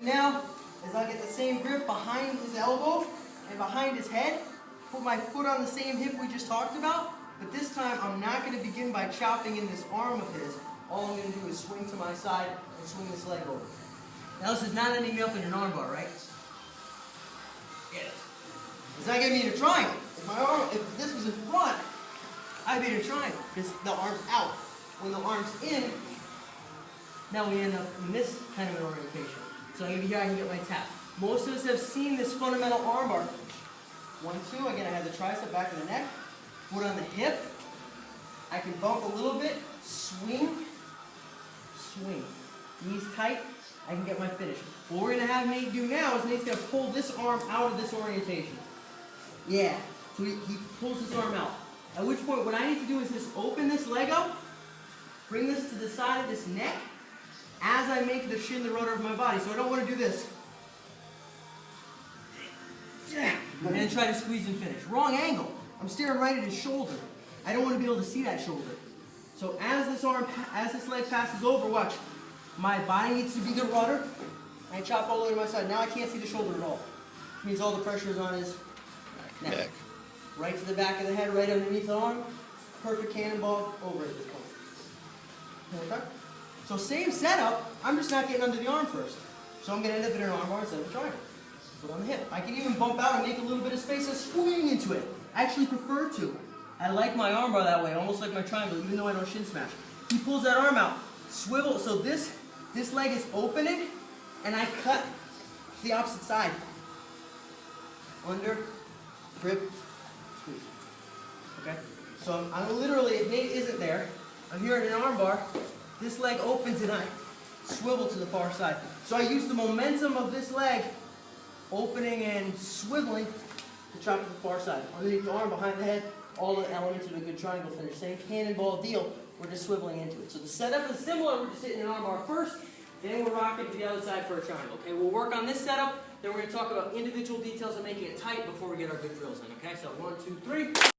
Now, as I get the same grip behind his elbow and behind his head, put my foot on the same hip we just talked about, but this time I'm not going to begin by chopping in this arm of his. All I'm going to do is swing to my side and swing this leg over. Now this is not ending me up in an armbar, right? Yes. It's not getting me in a triangle. If this was in front, I'd be in a triangle because the arm's out. When the arm's in, now we end up in this kind of an orientation. So maybe here I can get my tap. Most of us have seen this fundamental armbar. 1, 2, again I have the tricep back of the neck, foot on the hip. I can bump a little bit, swing, swing. Knees tight, I can get my finish. What we're going to have Nate do now is Nate's going to pull this arm out of this orientation. Yeah, so he pulls this arm out. At which point what I need to do is just open this leg up, bring this to the side of this neck, as I make the shin the rotor of my body. So I don't want to do this. And then try to squeeze and finish. Wrong angle. I'm staring right at his shoulder. I don't want to be able to see that shoulder. So as this leg passes over, watch. My body needs to be the rudder. I chop all the way to my side. Now I can't see the shoulder at all. Which means all the pressure is on his neck. Right to the back of the head, right underneath the arm. Perfect cannonball over at this point. Okay? So same setup, I'm just not getting under the arm first. So I'm going to end up in an armbar instead of a triangle. Foot on the hip. I can even bump out and make a little bit of space and swing into it. I actually prefer to. I like my armbar that way, almost like my triangle, even though I don't shin smash. He pulls that arm out, swivel, so this leg is opening, and I cut to the opposite side. Under, grip, squeeze. Okay? So I'm literally, if Nate isn't there, I'm here in an armbar, this leg opens and I swivel to the far side. So I use the momentum of this leg, opening and swiveling, to chop to the far side. Underneath the arm, behind the head, all the elements of a good triangle finish. Same cannonball deal, we're just swiveling into it. So the setup is similar, we're just hitting an armbar first, then we're rocking to the other side for a triangle. Okay, we'll work on this setup, then we're going to talk about individual details of making it tight before we get our good drills in. Okay, so 1, 2, 3.